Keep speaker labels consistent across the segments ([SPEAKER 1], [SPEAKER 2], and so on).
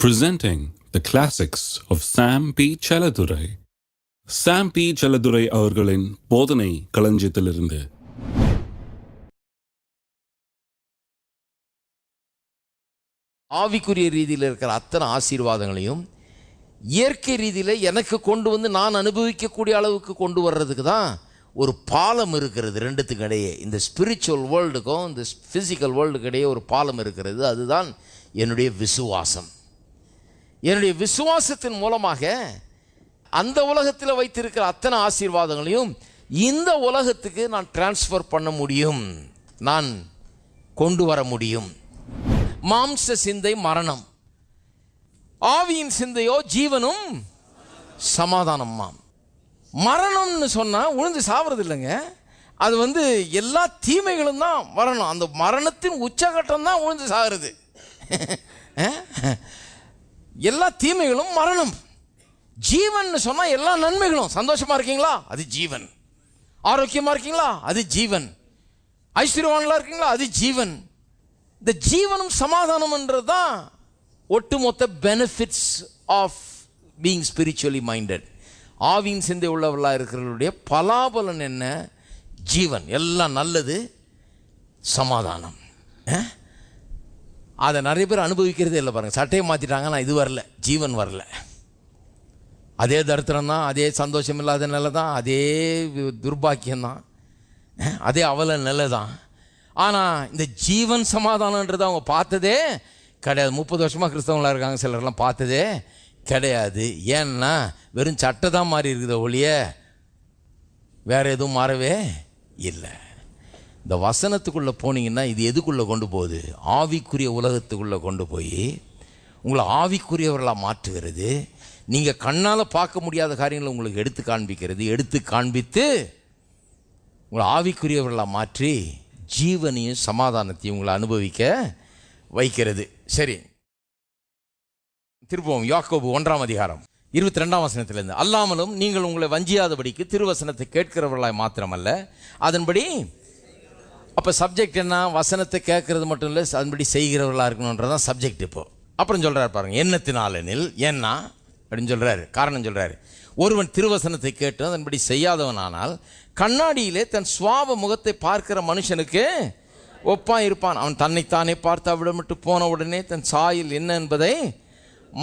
[SPEAKER 1] Presenting the classics of Sam P. Chaladurai. Sam P. Chaladurai அவர்களின் போதனை களஞ்சியத்திலிருந்து.
[SPEAKER 2] ஆவிக்குரிய ரீதியில் இருக்கிற அத்தனை ஆசீர்வாதங்களையும் இயற்கை ரீதியில் எனக்கு கொண்டு வந்து நான் அனுபவிக்கக்கூடிய அளவுக்கு கொண்டு வர்றதுக்கு தான் ஒரு பாலம் இருக்கிறது ரெண்டுத்துக்கு இடையே. இந்த ஸ்பிரிச்சுவல் வேர்ல்டுக்கும் இந்த ஃபிசிக்கல் வேர்ல்டுக்கு இடையே ஒரு பாலம் இருக்கிறது. அதுதான் என்னுடைய விசுவாசம். என்னுடைய விசுவாசத்தின் மூலமாக அந்த உலகத்தில் வைத்திருக்கிற அத்தனை ஆசீர்வாதங்களையும் இந்த உலகத்துக்கு நான் டிரான்ஸ்ஃபர் பண்ண முடியும், நான் கொண்டு வர முடியும். மாம்ச சிந்தை மரணம், ஆவியின் சிந்தையோ ஜீவனும் சமாதானம்மாம். மரணம்னு சொன்னால் உழுந்து சாவறது இல்லைங்க, அது எல்லா தீமைகளும் தான் வரணும். அந்த மரணத்தின் உச்சகட்டம் தான் உழுந்து சாகிறது. எல்லா தீமைகளும் மரணம். ஜீவன் சொன்னால் எல்லா நன்மைகளும். சந்தோஷமா இருக்கீங்களா, அது ஜீவன். ஆரோக்கியமா இருக்கீங்களா, அது ஜீவன். ஐஸ்வர்யவான்களா இருக்கீங்களா, அது ஜீவன். இந்த ஜீவனும் சமாதானம்ன்றது தான் ஒட்டுமொத்த benefits of being spiritually minded. ஆவியின் சிந்தை உள்ளவர்களாக இருக்கிறவர்களுடைய பலாபலன் என்ன? ஜீவன், எல்லாம் நல்லது, சமாதானம். அதை நிறைய பேர் அனுபவிக்கிறதே இல்லை பாருங்கள். சட்டையை மாற்றிட்டாங்க, நான் இது வரல, ஜீவன் வரல. அதே தரித்திரம் தான், அதே சந்தோஷம் இல்லாத நிலை தான், அதே துர்பாக்கியம்தான், அதே அவல நிலை தான். ஆனால் இந்த ஜீவன் சமாதானன்றது அவங்க பார்த்ததே கிடையாது. 30 வருஷமாக கிறிஸ்தவங்களாக இருக்காங்க, சிலர்லாம் பார்த்ததே கிடையாது. ஏன்னா வெறும் சட்டை தான் மாறி இருக்குது ஒழிய வேறு எதுவும் மாறவே இல்லை. இந்த வசனத்துக்குள்ளே போனீங்கன்னா இது எதுக்குள்ளே கொண்டு போகுது? ஆவிக்குரிய உலகத்துக்குள்ளே கொண்டு போய் உங்களை ஆவிக்குரியவர்களாக மாற்றுகிறது. நீங்கள் கண்ணால் பார்க்க முடியாத காரியங்களை உங்களுக்கு எடுத்து காண்பிக்கிறது. எடுத்து காண்பித்து உங்களை ஆவிக்குரியவர்களாக மாற்றி ஜீவனையும் சமாதானத்தையும் உங்களை அனுபவிக்க வைக்கிறது. சரி, திருப்பவும் யாக்கோபு 1ஆம் அதிகாரம் 22ஆம் வசனத்திலிருந்து. அல்லாமலும் நீங்கள் உங்களை வஞ்சியாதபடிக்கு திருவசனத்தை கேட்கிறவர்களாய் மாத்திரமல்ல, அதன்படி. அப்போ சப்ஜெக்ட் என்ன? வசனத்தை கேட்கறது மட்டும் இல்லை, அதன்படி செய்கிறவர்களாக இருக்கணுன்றதான் சப்ஜெக்ட். இப்போ அப்புறம் சொல்கிறார் பாருங்க, எண்ணத்தினாலெனில் என்ன அப்படின்னு சொல்கிறாரு. காரணம் சொல்கிறாரு, ஒருவன் திருவசனத்தை கேட்டு அதன்படி செய்யாதவனானால் கண்ணாடியிலே தன் சுவாப முகத்தை பார்க்கிற மனுஷனுக்கு ஒப்பான் இருப்பான். அவன் தன்னைத்தானே பார்த்து அவ்விடமிட்டு போன உடனே தன் சாயல் என்ன என்பதை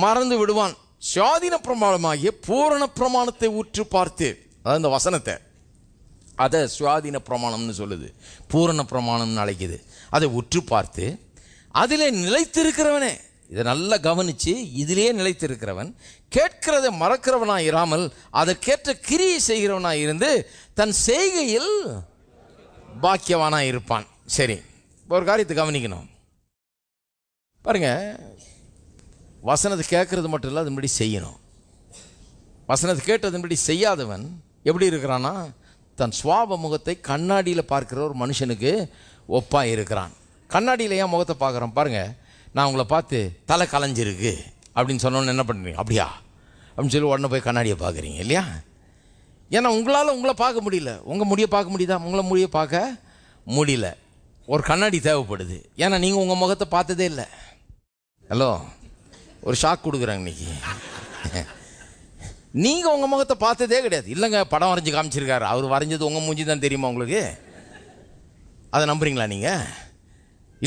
[SPEAKER 2] மறந்து விடுவான். சுவாதீன பிரமாணமாகிய பூரண பிரமாணத்தை உற்று பார்த்து, அதாவது இந்த வசனத்தை, அதை சுவாதீன பிரமாணம்னு சொல்லுது, பூரண பிரமாணம்னு அழைக்குது. அதை உற்று பார்த்து அதிலே நிலைத்திருக்கிறவனே, இதை நல்லா கவனித்து இதிலே நிலைத்திருக்கிறவன் கேட்கிறதை மறக்கிறவனாக இராமல் அதற்கேற்ற கிரியை செய்கிறவனாக இருந்து தன் செய்கையில் பாக்கியவானாக இருப்பான். சரி, ஒரு காரியத்தை கவனிக்கணும் பாருங்க. வசனத்தை கேட்கறது மட்டும் இல்லை, அதன்படி செய்யணும். வசனத்தை கேட்டு அதன்படி செய்யாதவன் எப்படி இருக்கிறான்னா, தன் சுவாப முகத்தை கண்ணாடியில் பார்க்குற ஒரு மனுஷனுக்கு ஒப்பாக இருக்கிறான். கண்ணாடியில் ஏன் முகத்தை பார்க்குறான் பாருங்கள். நான் உங்களை பார்த்து தலை கலைஞ்சிருக்கு அப்படின்னு சொன்னோன்னு என்ன பண்ணுறீங்க? அப்படியா அப்படின்னு சொல்லி உடனே போய் கண்ணாடியை பார்க்குறீங்க இல்லையா? ஏன்னா உங்களால் உங்களை பார்க்க முடியல. உங்கள் முடியை பார்க்க முடியுதா? உங்களை முடியை பார்க்க முடியல. ஒரு கண்ணாடி தேவைப்படுது. ஏன்னா நீங்கள் உங்கள் முகத்தை பார்த்ததே இல்லை. ஹலோ, ஒரு ஷாக் கொடுக்குறாங்க இன்னைக்கு. நீங்கள் உங்கள் முகத்தை பார்த்ததே கிடையாது. இல்லைங்க, படம் வரைஞ்சி காமிச்சிருக்காரு, அவர் வரைஞ்சது உங்கள் மூஞ்சி தான் தெரியுமா உங்களுக்கு? அதை நம்புறீங்களா நீங்கள்?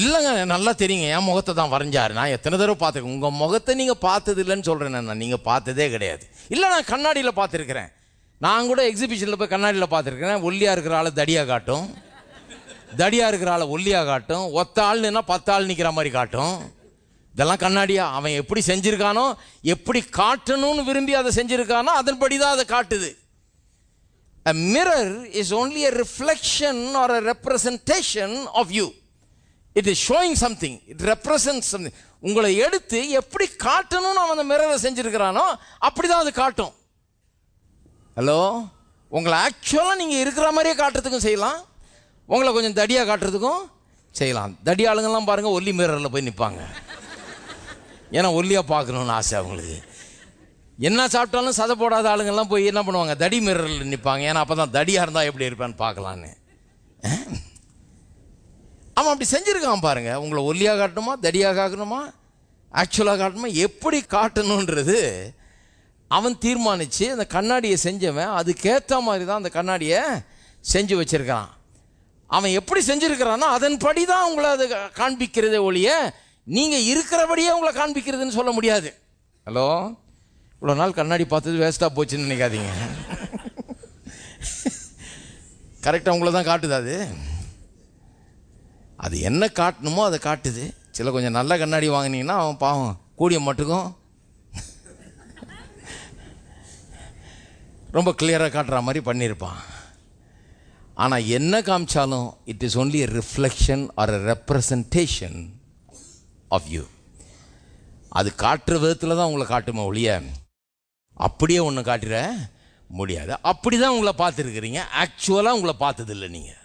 [SPEAKER 2] இல்லைங்க, நல்லா தெரியுங்க, என் முகத்தை தான் வரைஞ்சார், நான் எத்தனை தடவை பார்த்துருக்கேன். உங்கள் முகத்தை நீங்கள் பார்த்தது இல்லைன்னு சொல்கிறேன் நான். நீங்கள் பார்த்ததே கிடையாது. இல்லை, நான் கண்ணாடியில் பார்த்துருக்கிறேன். நான் கூட எக்ஸிபிஷனில் போய் கண்ணாடியில் பார்த்துருக்கிறேன். ஒல்லியாக இருக்கிற ஆளை தடியாக காட்டும், தடியாக இருக்கிற ஆளை ஒல்லியாக காட்டும், ஒத்த ஆள்னா 10 ஆள் நிற்கிற மாதிரி காட்டும். இதெல்லாம் கண்ணாடியா? அவன் எப்படி செஞ்சுருக்கானோ, எப்படி காட்டணும்னு விரும்பி அதை செஞ்சுருக்கானோ அதன்படி தான் அதை காட்டுது. A mirror is only a reflection or a representation of you. It is showing something. It represents something. உங்களை எடுத்து எப்படி காட்டணும்னு அவன் அந்த மிரரை செஞ்சுருக்கிறானோ அப்படி தான் அது காட்டும். ஹலோ, உங்களை ஆக்சுவலாக நீங்கள் இருக்கிற மாதிரியே காட்டுறதுக்கும் செய்யலாம், உங்களை கொஞ்சம் தடியாக காட்டுறதுக்கும் செய்யலாம். தடி ஆளுங்கள்லாம் பாருங்கள், ஒல்லி மிரரில் போய் நிற்பாங்க. ஏன்னா ஒல்லியாக பார்க்கணுன்னு ஆசை அவங்களுக்கு. என்ன சாப்பிட்டாலும் சதை போடாத ஆளுங்கள்லாம் போய் என்ன பண்ணுவாங்க? தடி மிரரில் நிற்பாங்க. ஏன்னா அப்போ தான் தடியாக இருந்தால் எப்படி இருப்பான்னு பார்க்கலான்னு. அவன் அப்படி செஞ்சுருக்கான் பாருங்கள். உங்களை ஒல்லியாக காட்டணுமா, தடியாக காக்கணுமா, ஆக்சுவலாக காட்டணுமா எப்படி காட்டணுன்றது அவன் தீர்மானித்து அந்த கண்ணாடியை செஞ்சவன் அதுக்கேற்ற மாதிரி தான் அந்த கண்ணாடியை செஞ்சு வச்சிருக்கிறான். அவன் எப்படி செஞ்சுருக்கிறான்னா அதன்படி தான் உங்களை அதை காண்பிக்கிறதே ஒழிய நீங்கள் இருக்கிறபடியே உங்களை காண்பிக்கிறதுன்னு சொல்ல முடியாது. ஹலோ, இவ்வளோ நாள் கண்ணாடி பார்த்தது வேஸ்ட்டாக போச்சுன்னு நினைக்காதீங்க. கரெக்டாக உங்களை தான் காட்டுது. அது என்ன காட்டணுமோ அதை காட்டுது. சில கொஞ்சம் நல்ல கண்ணாடி வாங்கினீங்கன்னா அவன் பாவம் கூடிய மட்டுக்கும் ரொம்ப கிளியராக காட்டுற மாதிரி பண்ணியிருப்பான். ஆனால் என்ன காமிச்சாலும் it is only a reflection or a representation of you. அது காட்டுற விதத்தில் தான் உங்களை காட்டுமா ஒழிய அப்படியே ஒன்று காட்டுற முடியாது. அப்படி தான் உங்களை பார்த்துருக்குறீங்க. ஆக்சுவலாக உங்களை பார்த்ததில்லை. நீங்கள்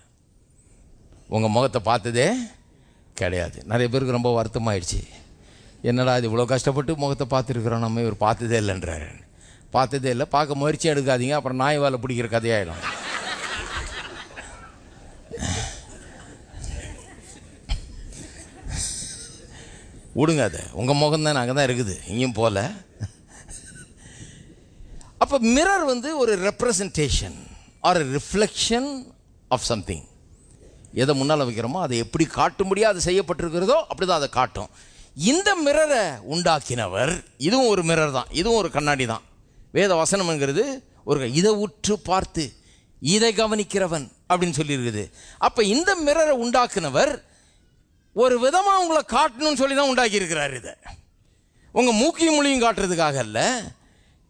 [SPEAKER 2] உங்கள் முகத்தை பார்த்ததே கிடையாது. நிறைய பேருக்கு ரொம்ப வருத்தமாயிடுச்சு. என்னடா இது இவ்வளோ கஷ்டப்பட்டு முகத்தை பார்த்துருக்குறோம், நம்ம இவர் பார்த்ததே இல்லைன்றாரு. பார்த்ததே இல்லை, பார்க்க முயற்சி எடுக்காதீங்க, அப்புறம் நாய் வேலை பிடிக்கிற கதையாயிடும். விடுங்க, அதை உங்கள் முகம் தான் அங்கே தான் இருக்குது, இங்கேயும் போகல. அப்போ மிரர் ஒரு representation or reflection of something. எதை முன்னால் வைக்கிறோமோ அதை எப்படி காட்டும்படியாக அது செய்யப்பட்டிருக்கிறதோ அப்படி தான் அதை காட்டும். இந்த மிரரை உண்டாக்கினவர், இதுவும் ஒரு மிரர் தான், இதுவும் ஒரு கண்ணாடி தான். வேத வசனம்ங்கிறது இதை உற்று பார்த்து இதை கவனிக்கிறவன் அப்படின்னு சொல்லியிருக்குது. அப்போ இந்த மிரரை உண்டாக்குனவர் ஒரு விதமாக உங்களை காட்டணும்னு சொல்லி தான் உண்டாக்கி இருக்கிறார். இதை உங்கள் மூக்கியும் மொழியும் காட்டுறதுக்காக அல்ல,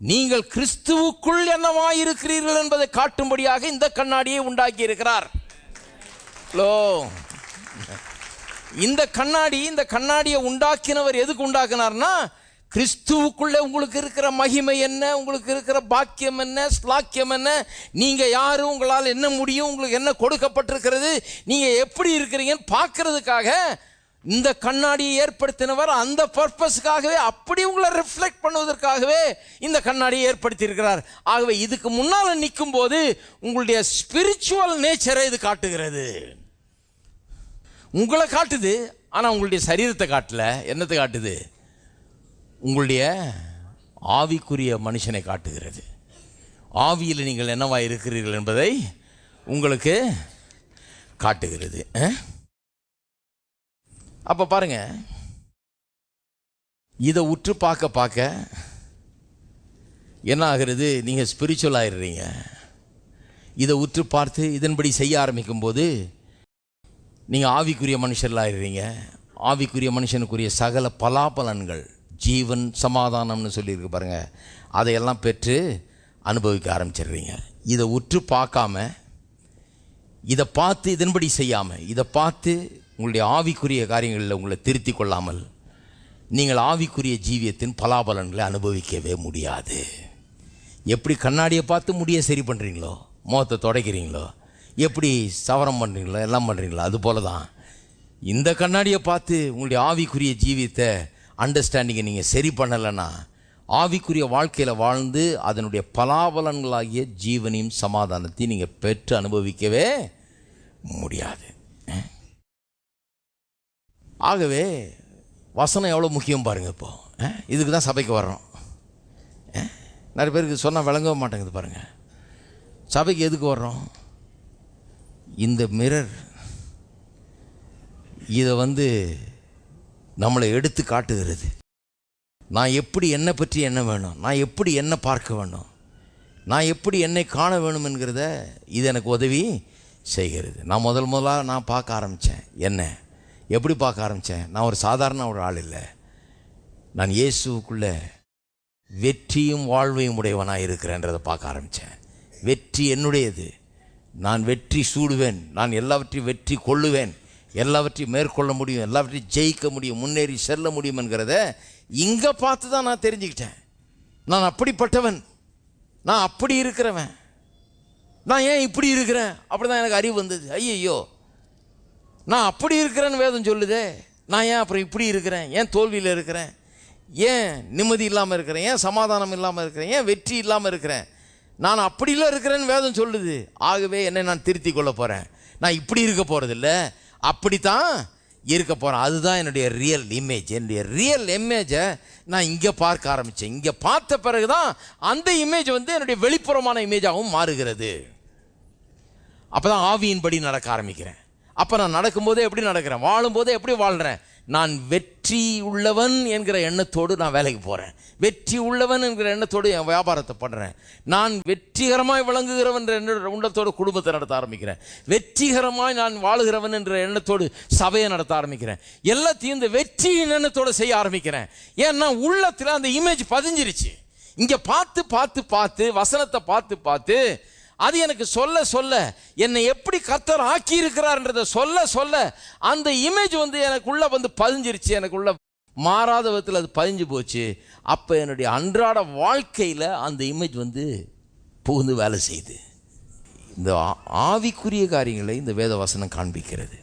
[SPEAKER 2] நீங்கள் கிறிஸ்துவுக்குள் என்னவாய் இருக்கிறீர்கள் என்பதை காட்டும்படியாக இந்த கண்ணாடியை உண்டாக்கி இருக்கிறார். இந்த கண்ணாடியை உண்டாக்கினவர் எதுக்கு உண்டாக்கினார்னா, கிறிஸ்துவுக்குள்ளே உங்களுக்கு இருக்கிற மகிமை என்ன, உங்களுக்கு இருக்கிற பாக்கியம் என்ன, ஸ்லாக்கியம் என்ன, நீங்கள் யாரு, உங்களால் என்ன முடியும், உங்களுக்கு என்ன கொடுக்கப்பட்டிருக்கிறது, நீங்கள் எப்படி இருக்கிறீங்கன்னு பார்க்கறதுக்காக இந்த கண்ணாடியை ஏற்படுத்தினவர். அந்த பர்பஸ்க்காகவே, அப்படி உங்களை ரிஃப்ளெக்ட் பண்ணுவதற்காகவே இந்த கண்ணாடியை ஏற்படுத்தி இருக்கிறார். ஆகவே இதுக்கு முன்னால் நிற்கும் போது உங்களுடைய ஸ்பிரிச்சுவல் நேச்சரை இது காட்டுகிறது. உங்களை காட்டுது, ஆனால் உங்களுடைய சரீரத்தை காட்டல. என்னத்தை காட்டுது? உங்களுடைய ஆவிக்குரிய மனுஷனை காட்டுகிறது. ஆவியில் நீங்கள் என்னவா இருக்கிறீர்கள் என்பதை உங்களுக்கு காட்டுகிறது. அப்போ பாருங்க, இதை உற்று பார்க்க என்ன ஆகிறது? நீங்கள் ஸ்பிரிச்சுவல் ஆயிடுறீங்க. இதை உற்று பார்த்து இதன்படி செய்ய ஆரம்பிக்கும் போது நீங்கள் ஆவிக்குரிய மனுஷர்களாகிறீங்க. ஆவிக்குரிய மனுஷனுக்குரிய சகல பலாபலன்கள், ஜீவன், சமாதானம்னு சொல்லியிருக்கு பாருங்க, அதையெல்லாம் பெற்று அனுபவிக்க ஆரம்பிச்சிடுறீங்க. இதை உற்று பார்க்காம, இதை பார்த்து இதன்படி செய்யாமல், இதை பார்த்து உங்களுடைய ஆவிக்குரிய காரியங்களில் உங்களை திருத்தி கொள்ளாமல் நீங்கள் ஆவிக்குரிய ஜீவியத்தின் பலாபலன்களை அனுபவிக்கவே முடியாது. எப்படி கண்ணாடியை பார்த்து முடிய சரி பண்ணுறீங்களோ, முகத்தை துடைக்கிறீங்களோ, எப்படி சவரம் பண்ணுறீங்களோ, எல்லாம் பண்ணுறீங்களோ, அது போல தான் இந்த கண்ணாடியை பார்த்து உங்களுடைய ஆவிக்குரிய ஜீவியத்தை அண்டர்ஸ்டாண்டிங்கை நீங்கள் சரி பண்ணலைன்னா ஆவிக்குரிய வாழ்க்கையில் வாழ்ந்து அதனுடைய பலாபலன்களாகிய ஜீவனையும் சமாதானத்தையும் நீங்கள் பெற்று அனுபவிக்கவே முடியாது. ஆகவே வசனம் எவ்வளோ முக்கியம் பாருங்கள். இப்போ இதுக்கு தான் சபைக்கு வர்றோம். நிறைய பேருக்கு சொன்னால் விளங்கவே மாட்டேங்குது பாருங்கள். சபைக்கு எதுக்கு வர்றோம்? இந்த மிரர் இதை நம்மளை எடுத்து காட்டுகிறது. நான் எப்படி என்னை பற்றி என்ன வேணும், நான் எப்படி என்ன பார்க்க வேணும், நான் எப்படி என்னை காண வேணும் என்கிறத இது எனக்கு உதவி செய்கிறது. நான் முதலாக நான் பார்க்க ஆரம்பித்தேன். என்ன எப்படி பார்க்க ஆரம்பித்தேன்? நான் ஒரு சாதாரண ஒரு ஆள் இல்லை. நான் இயேசுக்குள்ளே வெற்றியும் வாழ்வையும் உடையவனாக இருக்கிறேன்றதை பார்க்க ஆரம்பித்தேன். வெற்றி என்னுடையது, நான் வெற்றி சூடுவேன், நான் எல்லாவற்றையும் வெற்றி கொள்ளுவேன், எல்லாவற்றையும் மேற்கொள்ள முடியும், எல்லாவற்றையும் ஜெயிக்க முடியும், முன்னேறி செல்ல முடியும் என்கிறத இங்கே பார்த்து தான் நான் தெரிஞ்சுக்கிட்டேன். நான் அப்படிப்பட்டவன், நான் அப்படி இருக்கிறவன், நான் ஏன் இப்படி இருக்கிறேன், அப்படி தான் எனக்கு அறிவு வந்தது. ஐயோ, நான் அப்படி இருக்கிறேன்னு வேதம் சொல்லுதே, நான் ஏன் அப்புறம் இப்படி இருக்கிறேன், ஏன் தோல்வியில் இருக்கிறேன், ஏன் நிம்மதி இல்லாமல் இருக்கிறேன், ஏன் சமாதானம் இல்லாமல் இருக்கிறேன், ஏன் வெற்றி இல்லாமல் இருக்கிறேன், நான் அப்படிலாம் இருக்கிறேன்னு வேதம் சொல்லுது. ஆகவே என்னை நான் திருத்தி கொள்ள போகிறேன். நான் இப்படி இருக்க போகிறதில்ல, அப்படித்தான் இருக்க போகிறேன். அதுதான் என்னுடைய ரியல் இமேஜ். என்னுடைய ரியல் இமேஜை நான் இங்கே பார்க்க ஆரம்பித்தேன். இங்கே பார்த்த பிறகு தான் அந்த இமேஜ் வந்து என்னுடைய வெளிப்புறமான இமேஜாகவும் மாறுகிறது. அப்போ தான் ஆவியின்படி நடக்க ஆரம்பிக்கிறேன். அப்போ நான் நடக்கும்போதே எப்படி நடக்கிறேன், வாழும்போதே எப்படி வாழ்கிறேன், நான் வெற்றி உள்ளவன் என்கிற எண்ணத்தோடு நான் வேலைக்கு போகிறேன். வெற்றி உள்ளவன் என்கிற எண்ணத்தோடு என் வியாபாரத்தை பண்ணுறேன். நான் வெற்றிகரமாய் விளங்குகிறவன் என்ற எண்ணத்தோடு குடும்பத்தை நடத்த ஆரம்பிக்கிறேன். வெற்றிகரமாய் நான் வாழுகிறவன் என்ற எண்ணத்தோடு சபையை நடத்த ஆரம்பிக்கிறேன். எல்லாத்தையும் இந்த வெற்றியின் எண்ணத்தோடு செய்ய ஆரம்பிக்கிறேன். ஏன்னா உள்ளத்தில் அந்த இமேஜ் பதிஞ்சிருச்சு. இங்கே பார்த்து பார்த்து பார்த்து வசனத்தை பார்த்து பார்த்து அது எனக்கு சொல்ல சொல்ல என்னை எப்படி கர்த்தர் ஆக்கி இருக்கிறார்ன்றதை சொல்ல சொல்ல அந்த இமேஜ் வந்து எனக்குள்ள வந்து பதிஞ்சிருச்சு. எனக்குள்ள மாறாத விதத்தில் அது பதிஞ்சு போச்சு. அப்போ என்னுடைய அன்றாட வாழ்க்கையில் அந்த இமேஜ் வந்து புகுந்து வேலை செய்யுது. இந்த ஆவிக்குரிய காரியங்களை இந்த வேத வசனம் காண்பிக்கிறது.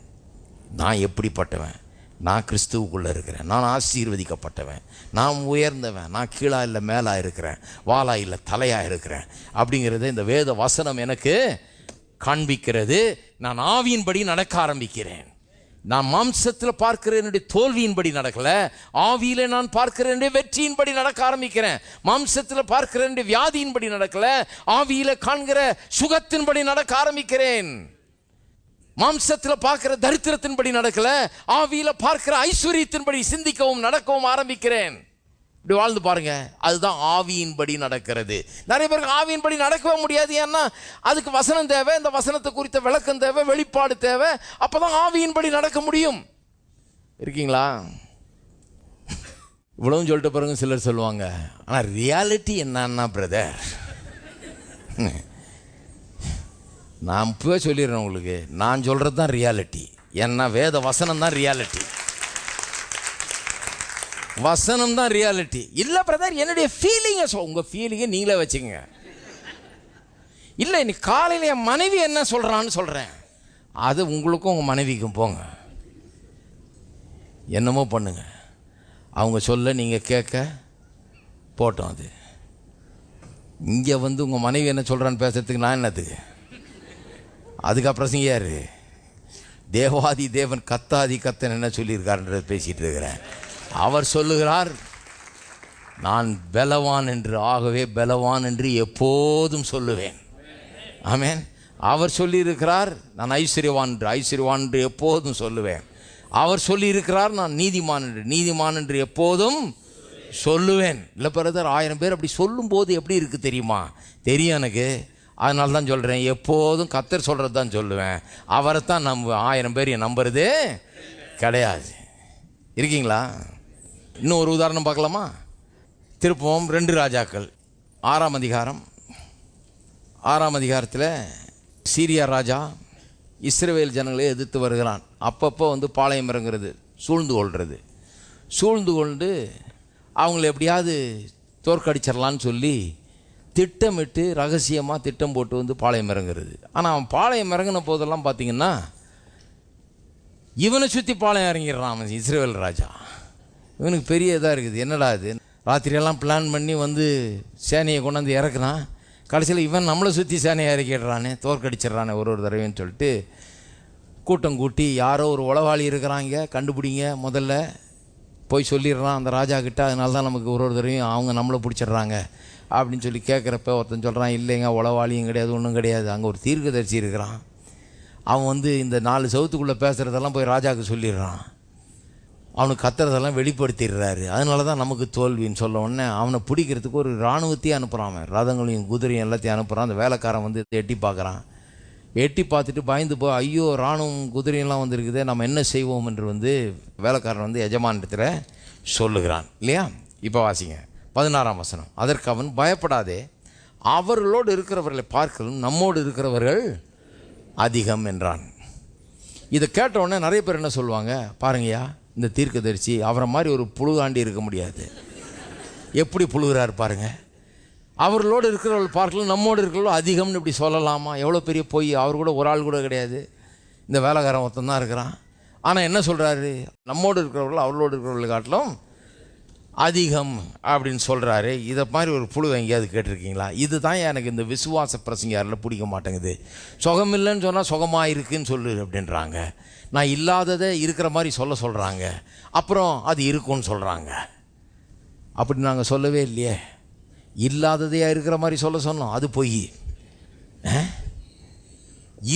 [SPEAKER 2] நான் எப்படிப்பட்டவன், நான் கிறிஸ்துவுக்குள்ளே இருக்கிறேன், நான் ஆசீர்வதிக்கப்பட்டவன், நான் உயர்ந்தவன், நான் கீழாக இல்லை மேலாக இருக்கிறேன், வாலா இல்லை தலையாக இருக்கிறேன் அப்படிங்கிறத இந்த வேத வசனம் எனக்கு காண்பிக்கிறது. நான் ஆவியின்படி நடக்க ஆரம்பிக்கிறேன். நான் மாம்சத்தில் பார்க்கிற என்னுடைய தோல்வியின்படி நடக்கலை, ஆவியில நான் பார்க்கிற என்னுடைய வெற்றியின்படி நடக்க ஆரம்பிக்கிறேன். மாம்சத்தில் பார்க்கிற என்னுடைய வியாதியின்படி நடக்கலை, ஆவியில காண்கிற சுகத்தின்படி நடக்க ஆரம்பிக்கிறேன். மாம்சத்தில் பார்க்கிற தரித்திரத்தின்படி நடக்கல, ஆவியில பார்க்கிற ஐஸ்வர்யத்தின்படி சிந்திக்கவும் நடக்கவும் ஆரம்பிக்கிறேன். இப்படி வாழ்ந்து பாருங்க. அதுதான் ஆவியின்படி நடக்கிறது. நிறைய பேருக்கு ஆவியின்படி நடக்கவே முடியாது. ஏன்னா அதுக்கு வசனம் தேவை, இந்த வசனத்தை குறித்த விளக்கம் தேவை, வெளிப்பாடு தேவை. அப்பதான் ஆவியின்படி நடக்க முடியும். இருக்கீங்களா? இவ்வளவும் சொல்லிட்டு பாருங்க. சிலர் சொல்லுவாங்க, ஆனா ரியாலிட்டி என்னன்னா பிரதர், நான் இப்போவே சொல்லிடுறேன் உங்களுக்கு, நான் சொல்கிறது தான் ரியாலிட்டி. ஏன்னா வேத வசனம் தான் ரியாலிட்டி. வசனம் தான் ரியாலிட்டி. இல்லை பிரதர், என்னுடைய ஃபீலிங்கை உங்கள் ஃபீலிங்கை நீங்களே வச்சுக்கோங்க. இல்லை, இன்னைக்கு காலையில் என் மனைவி என்ன சொல்கிறான்னு சொல்கிறேன், அது உங்களுக்கும் உங்கள் மனைவிக்கும் போங்க, என்னமோ பண்ணுங்க. அவங்க சொல்ல நீங்கள் கேட்க போட்டோம். அது இங்கே வந்து உங்கள் மனைவி என்ன சொல்கிறான்னு பேசுறதுக்கு நான் என்னத்துக்கு? அதுக்கப்புறம் யாரு தேவாதி தேவன் கத்தாதி கத்தன் என்ன சொல்லியிருக்காருன்றது பேசிட்டு இருக்கிறேன். அவர் சொல்லுகிறார், நான் பலவான் என்று, ஆகவே பலவான் என்று எப்போதும் சொல்லுவேன். ஆமென். அவர் சொல்லியிருக்கிறார், நான் ஐஸ்வர்யவான் என்று எப்போதும் சொல்லுவேன். அவர் சொல்லியிருக்கிறார், நான் நீதிமான் என்று எப்போதும் சொல்லுவேன். இல்லை பிரதர், 1000 பேர் அப்படி சொல்லும்போது எப்படி இருக்குது தெரியுமா? தெரியும் எனக்கு. அதனால தான் சொல்கிறேன், எப்போதும் கர்த்தர் சொல்கிறது தான் சொல்லுவேன். அவரை தான் 1000 பேர் நம்புறது கிடையாது. இருக்கீங்களா? இன்னும் ஒரு உதாரணம் பார்க்கலாமா? திருப்பவும் 2 ராஜாக்கள் 6ஆம் அதிகாரம். 6ஆம் அதிகாரத்தில் சீரியா ராஜா இஸ்ரவேல் ஜனங்களை எதிர்த்து வருகிறான். அப்பப்போ வந்து பாளையம் இறங்குறது, சூழ்ந்து கொண்டு அவங்கள எப்படியாவது தோற்கடிச்சிடலான்னு சொல்லி திட்டமிட்டு ரகசியமாக திட்டம் போட்டு வந்து பாளையம் இறங்குறது. ஆனால் அவன் பாளையம் இறங்கின போதெல்லாம் பார்த்தீங்கன்னா இவனை சுற்றி பாளையம் இறங்கிடுறான் அவன் இஸ்ரவேல் ராஜா. இவனுக்கு பெரிய இதாக இருக்குது, என்னடா இது, ராத்திரியெல்லாம் பிளான் பண்ணி வந்து சேனையை கொண்டாந்து இறக்குறான், கடைசியில் இவன் நம்மளை சுற்றி சேனையை இறக்கிடுறானே, தோற்கடிச்சிட்றானே ஒரு தடவைன்னு சொல்லிட்டு கூட்டம் கூட்டி, யாரோ ஒரு உளவாளி இருக்கிறாங்க, கண்டுபிடிங்க முதல்ல போய் சொல்லிடுறான் அந்த ராஜா கிட்ட. அதனால தான் நமக்கு ஒரு தடவையும் அவங்க நம்மளை பிடிச்சிடுறாங்க அப்படின்னு சொல்லி கேட்குறப்ப ஒருத்தன் சொல்கிறான், இல்லைங்க உளவாளியும் கிடையாது, ஒன்றும் கிடையாது, அங்கே ஒரு தீர்க்கதரிசி இருக்கிறான், அவன் வந்து இந்த 4 செவத்துக்குள்ளே பேசுகிறதெல்லாம் போய் ராஜாவுக்கு சொல்லிடுறான், அவனுக்கு கத்துறதெல்லாம் வெளிப்படுத்திடுறாரு, அதனால தான் நமக்கு தோல்வின்னு சொல்ல உடனே அவனை பிடிக்கிறதுக்கு ஒரு இராணுவத்தையும் அனுப்புகிறான். அவன் ரதங்களையும் குதிரையும் எல்லாத்தையும் அனுப்புகிறான். அந்த வேலைக்காரன் வந்து எட்டி பார்க்குறான். எட்டி பார்த்துட்டு பயந்து போய், ஐயோ இராணுவம் குதிரையெல்லாம் வந்துருக்குது, நம்ம என்ன செய்வோம் என்று வந்து வேலைக்காரன் வந்து எஜமானிடத்தில் சொல்லுகிறான். இல்லையா? இப்போ வாசிங்க 16ஆம் வசனம். அதற்கு அவன், பயப்படாதே, அவர்களோடு இருக்கிறவர்களை பார்க்கலும் நம்மோடு இருக்கிறவர்கள் அதிகம் என்றான். இதை கேட்ட உடனே நிறைய பேர் என்ன சொல்லுவாங்க, பாருங்கய்யா இந்த தீர்க்கதரிசி அவரை மாதிரி ஒரு புழுகாண்டி இருக்க முடியாது, எப்படி புழுகிறார் பாருங்க, அவர்களோடு இருக்கிறவர்கள் பார்க்கலாம் நம்மோடு இருக்கிறவர்கள் அதிகம்னு இப்படி சொல்லலாமா? எவ்வளோ பெரிய பொய். அவர் கூட ஒரு ஆள் கூட கிடையாது, இந்த வேலைக்காரன் ஒருத்தன் தான் இருக்கிறான். ஆனால் என்ன சொல்கிறாரு, நம்மோடு இருக்கிறவர்கள் அவர்களோடு இருக்கிறவர்கள் காட்டிலும் அதிகம் அப்படின்னு சொல்கிறாரு. இதை மாதிரி ஒரு புழு எங்கேயாவது கேட்டிருக்கீங்களா? இதுதான் எனக்கு இந்த விசுவாச பிரசங்கியாரில் பிடிக்க மாட்டேங்குது. சுகம் இல்லைன்னு சொன்னால் சுகமாக இருக்குன்னு சொல்லு அப்படின்றாங்க. நான் இல்லாததை இருக்கிற மாதிரி சொல்கிறாங்க. அப்புறம் அது இருக்குன்னு சொல்கிறாங்க. அப்படி நாங்கள் சொல்லவே இல்லையே. இல்லாததையா இருக்கிற மாதிரி சொன்னோம், அது பொய்.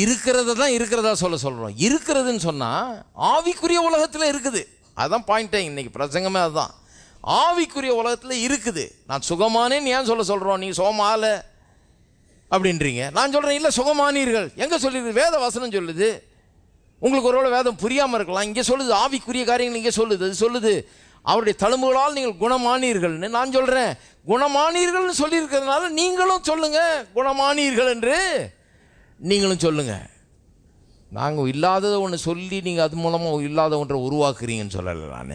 [SPEAKER 2] இருக்கிறத தான் இருக்கிறதா சொல்கிறோம். இருக்கிறதுன்னு சொன்னால் ஆவிக்குரிய உலகத்தில் இருக்குது. அதுதான் பாயிண்ட்டே இன்னைக்கு பிரசங்கமே. அதுதான் ஆவிக்குரிய உலகத்தில் இருக்குது. நான் சுகமானேன்னு ஏன் சொல்கிறோம்? நீ சுகமால அப்படின்றீங்க. நான் சொல்கிறேன் இல்லை, சுகமானீர்கள். எங்கே சொல்லிடுது? வேத வசனம் சொல்லுது. உங்களுக்கு ஒருவேளை வேதம் புரியாமல் இருக்கலாம். இங்கே சொல்லுது ஆவிக்குரிய காரியங்கள். இங்கே சொல்லுது, அது சொல்லுது அவருடைய தழும்புகளால் நீங்கள் குணமானீர்கள்னு. நான் சொல்கிறேன் குணமானீர்கள்னு சொல்லியிருக்கிறதுனால நீங்களும் சொல்லுங்க குணமானீர்கள் என்று நீங்களும் சொல்லுங்க. நாங்கள் இல்லாததை ஒன்று சொல்லி நீங்கள் அது மூலமாக இல்லாத ஒன்றை உருவாக்குறீங்கன்னு சொல்லலை. நான்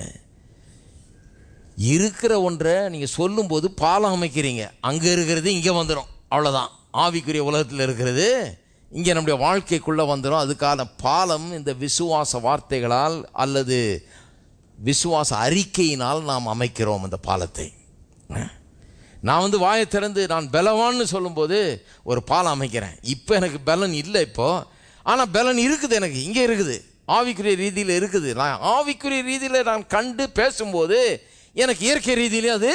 [SPEAKER 2] இருக்கிற ஒன்றை நீங்கள் சொல்லும்போது பாலம் அமைக்கிறீங்க. அங்கே இருக்கிறது இங்கே வந்துடும், அவ்வளோதான். ஆவிக்குரிய உலகத்தில் இருக்கிறது இங்கே நம்முடைய வாழ்க்கைக்குள்ளே வந்துடும். அதுக்கான பாலம் இந்த விசுவாச வார்த்தைகளால் அல்லது விசுவாச அறிக்கையினால் நாம் அமைக்கிறோம் இந்த பாலத்தை. நான் வாயை திறந்து நான் பலவான்னு சொல்லும்போது ஒரு பாலம் அமைக்கிறேன். இப்போ எனக்கு பலன் இல்லை இப்போது, ஆனால் பலன் இருக்குது, எனக்கு இங்கே இருக்குது, ஆவிக்குரிய ரீதியில் இருக்குது. நான் ஆவிக்குரிய ரீதியில் நான் கண்டு பேசும்போது எனக்கு இயற்கை ரீதியிலே அது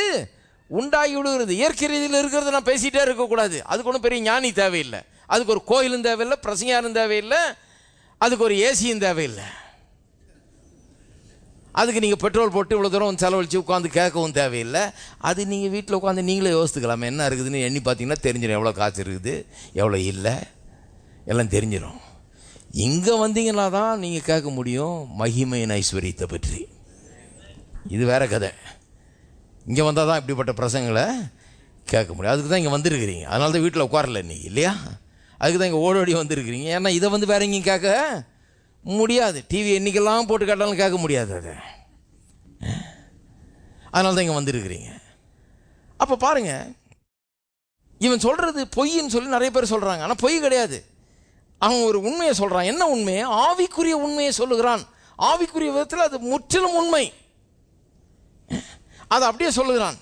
[SPEAKER 2] உண்டாகி விடுகிறது. இயற்கை ரீதியில் இருக்கிறத நான் பேசிகிட்டே இருக்கக்கூடாது. அதுக்கு ஒன்றும் பெரிய ஞானி தேவையில்லை, அதுக்கு ஒரு கோயிலும் தேவையில்லை, பிரசங்கியாரும் தேவையில்லை, அதுக்கு ஒரு ஏசியும் தேவையில்லை. அதுக்கு நீங்கள் பெட்ரோல் போட்டு இவ்வளோ தூரம் செலவழித்து உட்காந்து கேட்கவும் தேவையில்லை. அது நீங்கள் வீட்டில் உட்காந்து நீங்களே யோசித்துக்கலாமே. என்ன இருக்குதுன்னு எண்ணி பார்த்தீங்கன்னா தெரிஞ்சிடும். எவ்வளோ காசு இருக்குது, எவ்வளோ இல்லை, எல்லாம் தெரிஞ்சிடும். இங்கே வந்தீங்கன்னா தான் நீங்கள் கேட்க முடியும் மகிமையின் ஐஸ்வர்யத்தை பற்றி. இது வேறு கதை. இங்கே வந்தால் தான் இப்படிப்பட்ட பிரசங்களை கேட்க முடியும். அதுக்கு தான் இங்கே வந்திருக்கிறீங்க. அதனால தான் வீட்டில் உட்காரல இன்றைக்கி, இல்லையா? அதுக்கு தான் இங்கே ஓடோடி வந்திருக்கிறீங்க. ஏன்னா இதை வேறு எங்கேயும் கேட்க முடியாது. டிவி என்றைக்கெல்லாம் போட்டு கேட்டாலும் கேட்க முடியாது. அது அதனால தான் இங்கே வந்திருக்கிறீங்க. அப்போ பாருங்கள், இவன் சொல்கிறது பொய்ன்னு சொல்லி நிறைய பேர் சொல்கிறாங்க. ஆனால் பொய் கிடையாது. அவன் ஒரு உண்மையை சொல்கிறான். என்ன உண்மையை? ஆவிக்குரிய உண்மையை சொல்லுகிறான். ஆவிக்குரிய விதத்தில் அது முற்றிலும் உண்மை. அதை அப்படியே சொல்லுகிறான்.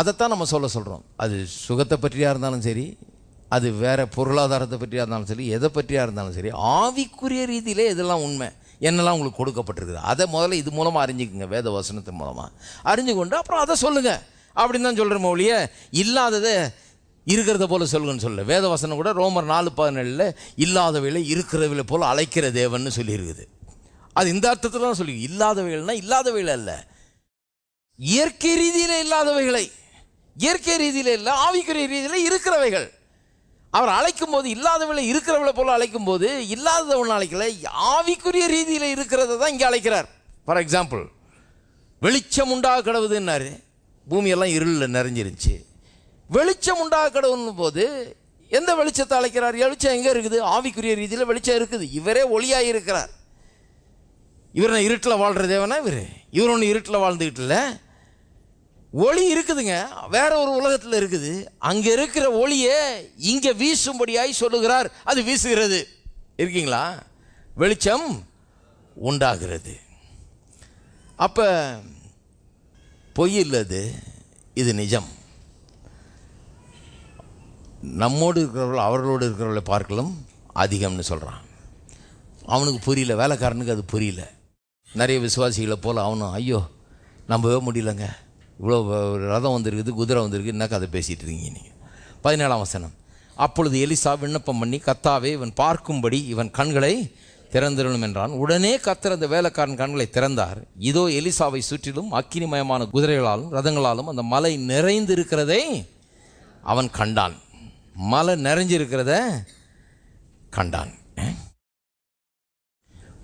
[SPEAKER 2] அதைத்தான் நம்ம சொல்கிறோம். அது சுகத்தை பற்றியாக இருந்தாலும் சரி, அது வேறு பொருளாதாரத்தை பற்றியாக இருந்தாலும் சரி, எதை பற்றியாக இருந்தாலும் சரி, ஆவிக்குரிய ரீதியிலே இதெல்லாம் உண்மை என்னெல்லாம் உங்களுக்கு கொடுக்கப்பட்டிருக்குது. அதை முதல்ல இது மூலமாக அறிஞ்சிக்குங்க, வேத வசனத்தின் மூலமாக அறிஞ்சு கொண்டு அப்புறம் அதை சொல்லுங்கள் அப்படின்னு தான் சொல்கிறோம். ஒழிய இல்லாததை இருக்கிறத போல் சொல்லுங்கன்னு சொல்ல. வேத வசனம் கூட ரோமர் 4:17 இல்லாதவைகளை இருக்கிறவைகளை போல் அழைக்கிற தேவன்னு சொல்லியிருக்குது. அது இந்த அர்த்தத்தில் தான் சொல்லி, இல்லாதவைகள்னா இல்லாதவைகள் அல்ல, இயற்கை ரீதியில் இல்லாதவைகளை, இயற்கை ரீதியில் இல்லை, ஆவிக்குரிய ரீதியில் இருக்கிறவைகள். அவர் அழைக்கும் போது இல்லாதவளை இருக்கிறவளை போல அழைக்கும் போது இல்லாதவன் அழைக்கல, ஆவிக்குரிய ரீதியில் இருக்கிறத தான் இங்கே அழைக்கிறார். ஃபார் எக்ஸாம்பிள், வெளிச்சம் உண்டாக கடவுதுன்னாரு. பூமியெல்லாம் இருளில் நிறைஞ்சிருச்சு. வெளிச்சம் உண்டாக கடவுள்னு போது எந்த வெளிச்சத்தை அழைக்கிறார்? வெளிச்சம் எங்கே இருக்குது? ஆவிக்குரிய ரீதியில் வெளிச்சம் இருக்குது. இவரே ஒளியாக இருக்கிறார். இவர் நான் இருட்டில் வாழ்கிற தேவனா? இவர் ஒன்று இருட்டில் வாழ்ந்துக்கிட்டு இல்லை. ஒளி இருக்குதுங்க, வேற ஒரு உலகத்தில் இருக்குது. அங்கே இருக்கிற ஒளியை இங்கே வீசும்படியாய் சொல்லுகிறார். அது வீசுகிறது. இருக்கீங்களா? வெளிச்சம் உண்டாகிறது. அப்போ பொய் இல்லது, இது நிஜம். நம்மோடு இருக்கிறவர்கள் அவர்களோடு இருக்கிறவர்களை பார்க்கலாம் அதிகம்னு சொல்கிறான். அவனுக்கு புரியல, வேலைக்காரனுக்கு அது புரியல. நிறைய விசுவாசிகளை போல் அவனும் ஐயோ நம்பவே முடியலங்க, இவ்வளோ ரதம் வந்திருக்குது, குதிரை வந்திருக்கு, என்ன கதை பேசிகிட்டு இருக்கீங்க நீங்கள். 17ஆம் வசனம். அப்பொழுது எலிசா விண்ணப்பம் பண்ணி, கர்த்தாவே இவன் பார்க்கும்படி இவன் கண்களை திறந்திரணும் என்றான். உடனே கர்த்தர் அந்த வேலைக்காரன் கண்களை திறந்தார். இதோ எலிசாவை சுற்றிலும் அக்கினிமயமான குதிரைகளாலும் ரதங்களாலும் அந்த மலை நிறைந்திருக்கிறதை அவன் கண்டான். மலை நிறைஞ்சிருக்கிறத கண்டான்.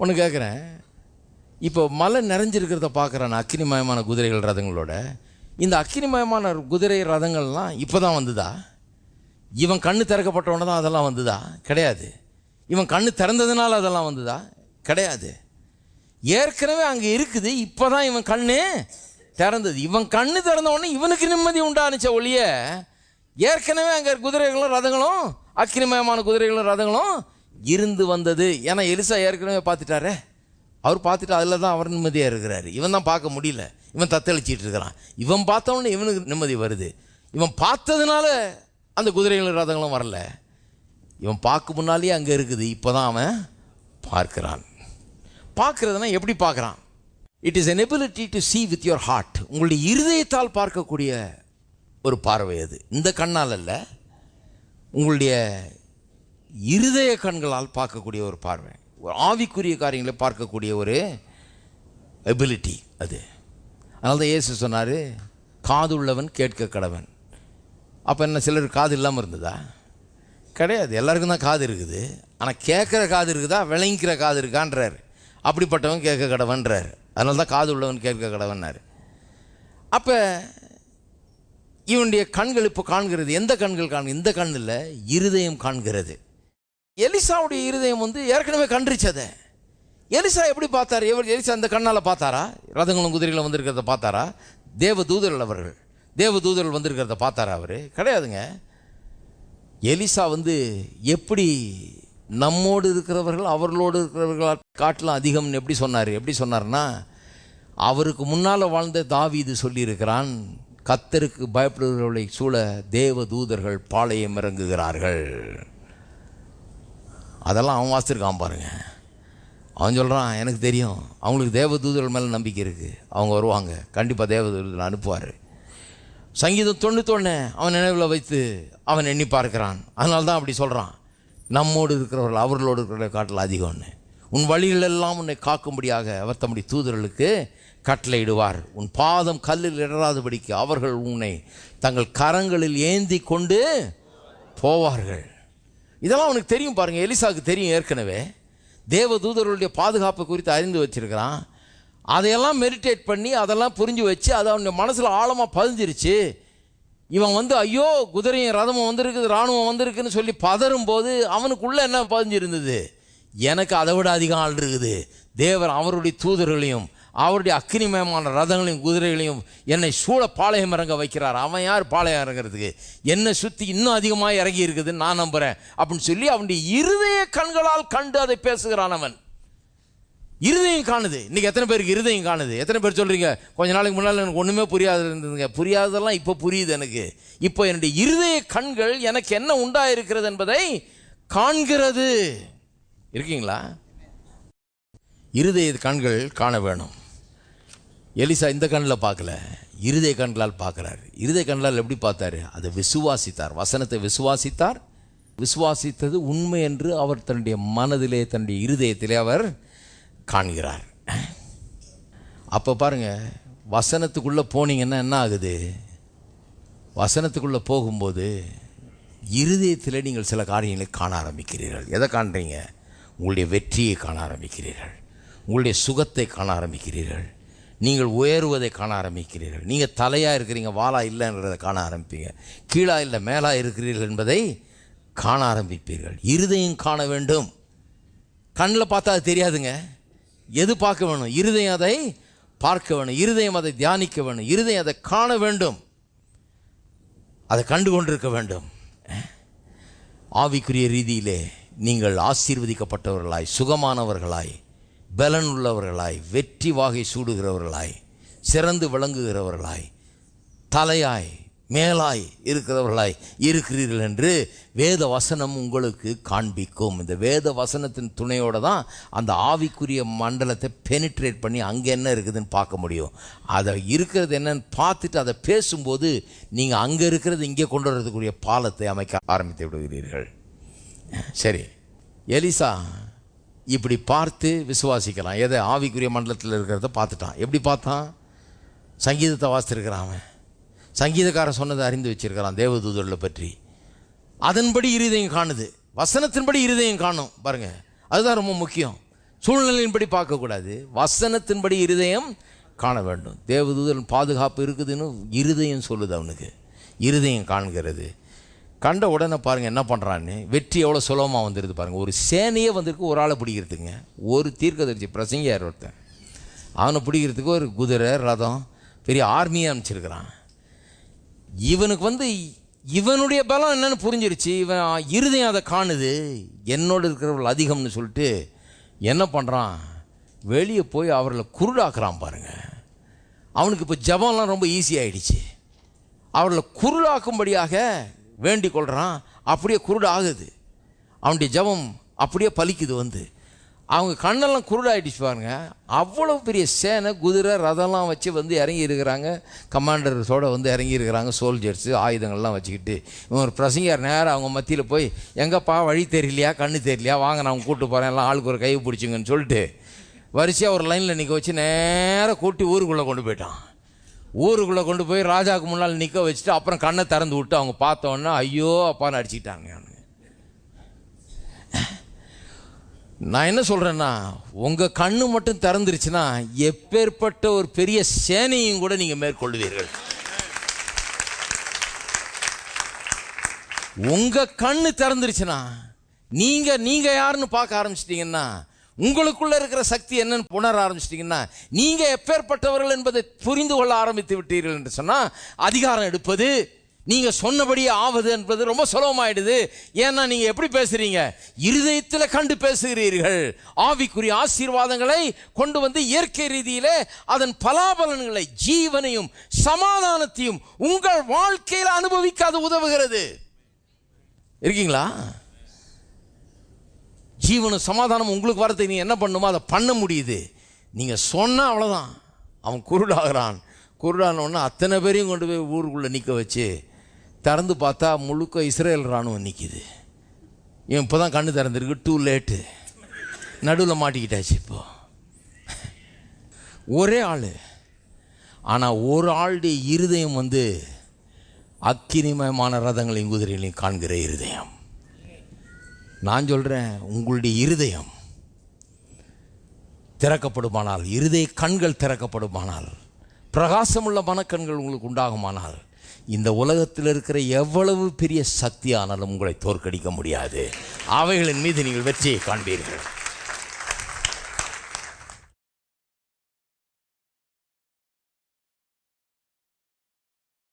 [SPEAKER 2] ஒன்று கேட்குறேன், இப்போ மலை நிறைஞ்சிருக்கிறத பார்க்குறான் அக்கினிமயமான குதிரைகள் ரதங்களோட. இந்த அக்கினிமயமான குதிரை ரதங்கள்லாம் இப்போ தான் வந்துதா? இவன் கண்ணு திறக்கப்பட்டவன தான் அதெல்லாம் வந்துதா? கிடையாது. இவன் கண்ணு திறந்ததுனால அதெல்லாம் வந்துதா? கிடையாது. ஏற்கனவே அங்கே இருக்குது, இப்போ தான் இவன் கண்ணு திறந்தது. இவன் கண்ணு திறந்தவொடனே இவனுக்கு நிம்மதி உண்டானுச்ச ஒழிய ஏற்கனவே அங்கே குதிரைகளும் ரதங்களும் அக்கினிமயமான குதிரைகளும் ரதங்களும் இருந்து வந்தது. ஏன்னா எலிசா ஏற்கனவே பார்த்துட்டாரே, அவர் பார்த்துட்டு அதில் தான் அவர் நிம்மதியாக இருக்கிறாரு. இவன் தான் பார்க்க முடியல. இவன் தத்தளிச்சிட்டு இருக்கிறான். இவன் பார்த்தவொடனே இவனுக்கு நிம்மதி வருது. இவன் பார்த்ததுனால அந்த குதிரைகளும் ரதங்களும் வரல. இவன் பார்க்க முன்னாலேயே அங்கே இருக்குது. இப்போ தான் அவன் பார்க்கிறான். பார்க்கறதுனா எப்படி பார்க்குறான்? It is an ability to see with your heart. உங்களுடைய இருதயத்தால் பார்க்கக்கூடிய ஒரு பார்வை அது. இந்த கண்ணால் அல்ல, உங்களுடைய இருதய கண்களால் பார்க்கக்கூடிய ஒரு பார்வை, ஒரு ஆவிக்குரிய காரியங்களை பார்க்கக்கூடிய ஒரு எபிலிட்டி அது. அதனால தான் இயேசு சொன்னார், காது உள்ளவன் கேட்க கடவன். அப்போ என்ன, சிலர் காது இல்லாமல் இருந்ததா? கிடையாது, எல்லாருக்கும் தான் காது இருக்குது. ஆனால் கேட்குற காது இருக்குதா, விளங்கிக்கிற காது இருக்கான்றார். அப்படிப்பட்டவன் கேட்க கடவன்றார். அதனால தான் காது உள்ளவன் கேட்க கடவன்னார். அப்போ இவனுடைய கண்கள் இப்போ காண்கிறது. எந்த கண்கள் காண்க? இந்த கண்ணில் இருதயம் காண்கிறது. எலிசாவுடைய இருதயம் ஏற்கனவே கண்டிருச்சதை. எலிசா எப்படி பார்த்தார்? எலிசா அந்த கண்ணால் பார்த்தாரா? ரதங்களும் குதிரைகளும் வந்திருக்கிறத பார்த்தாரா? தேவதூதர்கள், அவர்கள் தேவதூதர்கள் வந்திருக்கிறத பார்த்தாரா? அவர் கிடையாதுங்க. எலிசா எப்படி நம்மோடு இருக்கிறவர்கள் அவர்களோடு இருக்கிறவர்கள் காட்டிலும் அதிகம்னு எப்படி சொன்னார்னா, அவருக்கு முன்னால் வாழ்ந்த தாவீது சொல்லியிருக்கிறான், கர்த்தருக்கு பயப்படுகிறவர்களை சூழ தேவ தூதர்கள் பாளையம் இறங்குகிறார்கள். அதெல்லாம் அவன் வாசிச்சிருக்கான் பாருங்க. அவன் சொல்கிறான், எனக்கு தெரியும், அவங்களுக்கு தேவ தூதர்கள் மேலே நம்பிக்கை இருக்குது, அவங்க வருவாங்க, கண்டிப்பாக தேவ தூதர்கள் அனுப்புவார். சங்கீதம் 91 அவன் நினைவில் வைத்து அவன் எண்ணி பார்க்கிறான். அதனால தான் அப்படி சொல்கிறான், நம்மோடு இருக்கிறவர்கள் அவர்களோடு இருக்கிறவர்களை காட்டில் அதிகம்னு. உன் வழிகளெல்லாம் உன்னை காக்கும்படியாக அவர் தம்முடைய தூதர்களுக்கு கட்டளையிடுவார். உன் பாதம் கல்லில் இடராதபடிக்கு அவர்கள் உன்னை தங்கள் கரங்களில் ஏந்தி கொண்டு போவார்கள். இதெல்லாம் அவனுக்கு தெரியும் பாருங்கள். எலிசாவுக்கு தெரியும், ஏற்கனவே தேவ தூதர்களுடைய பாதுகாப்பு குறித்து அறிந்து வச்சிருக்கிறான். அதையெல்லாம் மெடிடேட் பண்ணி அதெல்லாம் புரிஞ்சு வச்சு அதை அவனுடைய மனசில் ஆழமாக பதிஞ்சிருச்சு. இவன் ஐயோ குதிரையும் ரதமும் வந்திருக்குது, இராணுவம் வந்திருக்குன்னு சொல்லி பதறும் போது அவனுக்குள்ளே என்ன பதிஞ்சிருந்தது? எனக்கு அதை விட அதிகம் ஆள் இருக்குது. தேவர் அவருடைய தூதர்களையும் அவருடைய அக்கினிமயமான ரதங்களையும் குதிரைகளையும் என்னை சூழ பாளையம் இறங்க வைக்கிறார். அவன் யார் பாளையம் இறங்கிறதுக்கு? என்னை சுற்றி இன்னும் அதிகமாக இறங்கி இருக்குதுன்னு நான் நம்புகிறேன் அப்படின்னு சொல்லி அவனுடைய இருதய கண்களால் கண்டு அதை பேசுகிறான். அவன் இருதயம் காணுது. இன்றைக்கி எத்தனை பேருக்கு இருதயம் காணுது? எத்தனை பேர் சொல்கிறீங்க, கொஞ்ச நாளைக்கு முன்னால் எனக்கு ஒன்றுமே புரியாது இருந்ததுங்க, புரியாததெல்லாம் இப்போ புரியுது எனக்கு. இப்போ என்னுடைய இருதய கண்கள் எனக்கு என்ன உண்டாயிருக்கிறது என்பதை காண்கிறது. இருக்கீங்களா? இருதய கண்கள் காண வேணும். எலிசா இந்த கண்ணில் பார்க்கல, இருதய கண்களால் பார்க்குறாரு. இருதய கண்களால் எப்படி பார்த்தாரு? அதை விசுவாசித்தார். வசனத்தை விசுவாசித்தார். விசுவாசித்தது உண்மை என்று அவர் தன்னுடைய மனதிலே, தன்னுடைய இருதயத்திலே அவர் காண்கிறார். அப்போ பாருங்கள், வசனத்துக்குள்ளே போனீங்கன்னா என்ன ஆகுது? வசனத்துக்குள்ளே போகும்போது இருதயத்தில் நீங்கள் சில காரியங்களை காண ஆரம்பிக்கிறீர்கள். எதை காண்றீங்க? உங்களுடைய வெற்றியை காண ஆரம்பிக்கிறீர்கள், உங்களுடைய சுகத்தை காண ஆரம்பிக்கிறீர்கள், நீங்கள் உயருவதை காண ஆரம்பிக்கிறீர்கள். நீங்கள் தலையாக இருக்கிறீங்க, வாலா இல்லைன்றதை காண ஆரம்பிப்பீங்க. கீழா இல்லை மேலா இருக்கிறீர்கள் என்பதை காண ஆரம்பிப்பீர்கள். இருதயம் காண வேண்டும். கண்ணில் பார்த்தா அது தெரியாதுங்க. எது பார்க்க வேணும்? இருதயம் அதை பார்க்க வேணும், இருதயம் அதை தியானிக்க வேணும், இருதயம் அதை காண வேண்டும், அதை கண்டு கொண்டிருக்க வேண்டும். ஆவிக்குரிய ரீதியிலே நீங்கள் ஆசீர்வதிக்கப்பட்டவர்களாய், சுகமானவர்களாய், பலன் உள்ளவர்களாய், வெற்றி வாகை சூடுகிறவர்களாய், சிறந்து விளங்குகிறவர்களாய், தலையாய் மேலாய் இருக்கிறவர்களாய் இருக்கிறீர்கள் என்று வேத வசனம் உங்களுக்கு காண்பிக்கும். இந்த வேத வசனத்தின் துணையோடு தான் அந்த ஆவிக்குரிய மண்டலத்தை பெனிட்ரேட் பண்ணி அங்கே என்ன இருக்குதுன்னு பார்க்க முடியும். அதை இருக்கிறது என்னன்னு பார்த்துட்டு அதை பேசும்போது நீங்கள் அங்கே இருக்கிறது இங்கே கொண்டு வரதுக்குரிய பாலத்தை அமைக்க ஆரம்பித்து விடுகிறீர்கள். சரி, எலிசா இப்படி பார்த்து விசுவாசிக்கலாம். எதை? ஆவிக்குரிய மண்டலத்தில் இருக்கிறத பார்த்துட்டான். எப்படி பார்த்தான்? சங்கீதத்தை வாசித்திருக்கிறான் அவன். சங்கீதக்காரன் சொன்னதை அறிந்து வச்சிருக்கிறான் தேவதூதர்களை பற்றி. அதன்படி இருதயம் காணுது. வசனத்தின்படி இருதயம் காணும் பாருங்க. அதுதான் ரொம்ப முக்கியம். சூழ்நிலையின்படி பார்க்கக்கூடாது, வசனத்தின்படி இருதயம் காண வேண்டும். தேவதூதரின் பாதுகாப்பு இருக்குதுன்னு இருதயம் சொல்லுது அவனுக்கு. இருதயம் காண்கிறது. கண்ட உடனே பாருங்கள் என்ன பண்ணுறான்னு. வெற்றி எவ்வளோ சுலபமாக வந்துடுது பாருங்கள். ஒரு சேனையே வந்திருக்கு ஒரு ஆளை பிடிக்கிறதுங்க. ஒரு தீர்க்கதரிசி பிரசங்கியார் ஒருத்தன், அவனை பிடிக்கிறதுக்கு ஒரு குதிரை ரதம் பெரிய ஆர்மியை அனுப்பிச்சிருக்கிறான். இவனுக்கு இவனுடைய பலம் என்னன்னு புரிஞ்சிருச்சு. இவன் இருதயம் அதை காணுது, என்னோடு இருக்கிறவர்கள் அதிகம்னு சொல்லிட்டு என்ன பண்ணுறான்? வெளியே போய் அவர்களை குருடாக்குறான் பாருங்க. அவனுக்கு இப்போ ஜபம்லாம் ரொம்ப ஈஸி ஆகிடுச்சு. அவர்களை குருடாக்கும்படியாக வேண்டிக் கொள்கிறான், அப்படியே குருடாகுது. அவனுடைய ஜபம் அப்படியே பலிக்குது. அவங்க கண்ணெல்லாம் குருடாயிடுச்சு பாருங்க. அவ்வளோ பெரிய சேனை, குதிரை, ரதம்லாம் வச்சு இறங்கி இருக்கிறாங்க. கமாண்டர்ஸோடு இறங்கி இருக்கிறாங்க. சோல்ஜர்ஸு ஆயுதங்கள்லாம் வச்சுக்கிட்டு. இவன் ஒரு பிரசங்கர் நேரம் அவங்க மத்தியில் போய், எங்கப்பா வழி தெரியலையா, கண்ணு தெரியலையா, வாங்க நான் கூப்பிட்டு போகிறேன், எல்லாம் ஆளுக்கு ஒரு கை பிடிச்சிங்கன்னு சொல்லிட்டு வரிசையாக ஒரு லைனில் நிற்க வச்சு நேராக கூட்டி ஊருக்குள்ளே கொண்டு போயிட்டான். ஊருக்குள்ளே கொண்டு போய் ராஜாவுக்கு முன்னால் நிற்க வச்சுட்டு அப்புறம் கண்ணை திறந்து விட்டு அவங்க பார்த்தோன்னா ஐயோ அப்பான்னு அடிச்சுக்கிட்டாங்க. நான் என்ன சொல்கிறேன்னா, உங்கள் கண்ணு மட்டும் திறந்துருச்சுன்னா எப்பேற்பட்ட ஒரு பெரிய சேனையும் கூட நீங்கள் மேற்கொள்வீர்கள். உங்கள் கண்ணு திறந்துருச்சுன்னா நீங்கள் யாருன்னு பார்க்க ஆரம்பிச்சிட்டிங்கன்னா, உங்களுக்குள்ள இருக்கிற சக்தி என்னன்னு உணர ஆரம்பிச்சிட்டிங்கன்னா, நீங்கள் எப்பேற்பட்டவர்கள் என்பதை புரிந்து கொள்ள ஆரம்பித்து விட்டீர்கள் என்று சொன்னால், அதிகாரம் எடுப்பது, நீங்கள் சொன்னபடியே ஆவது என்பது ரொம்ப சுலபமாயிடுது. ஏன்னா நீங்கள் எப்படி பேசுகிறீங்க, இருதயத்தில் கண்டு பேசுகிறீர்கள். ஆவிக்குரிய ஆசீர்வாதங்களை கொண்டு இயற்கை ரீதியிலே அதன் பலாபலன்களை, ஜீவனையும் சமாதானத்தையும் உங்கள் வாழ்க்கையில் அனுபவிக்க அது உதவுகிறது. இருக்கீங்களா? ஜீவனும் சமாதானம் உங்களுக்கு வரது நீ என்ன பண்ணுமோ அதை பண்ண முடியுது. நீங்கள் சொன்னால் அவ்வளோதான். அவன் குருடானோன்னு அத்தனை பேரையும் கொண்டு போய் ஊருக்குள்ளே நிற்க வச்சு திறந்து பார்த்தா முழுக்க இஸ்ரேல் இராணுவம் நிற்கிது. இவன் இப்போ தான் கண்ணு திறந்துருக்கு, டூ லேட்டு, நடுவில் மாட்டிக்கிட்டாச்சு. இப்போ ஒரே ஆள், ஆனால் ஒரு ஆளுடைய இருதயம் அக்கினிமயமான ரதங்களையும் குதிரைகளையும் காண்கிற இருதயம். நான் சொல்கிறேன், உங்களுடைய இருதயம் திறக்கப்படுமானால், இருதய கண்கள் திறக்கப்படுமானால், பிரகாசமுள்ள மனக்கண்கள் உங்களுக்கு உண்டாகுமானால், இந்த உலகத்தில் இருக்கிற எவ்வளவு பெரிய சக்தியானாலும் உங்களை தோற்கடிக்க முடியாது. அவைகளின் மீது நீங்கள் வெற்றியை காண்பீர்கள்.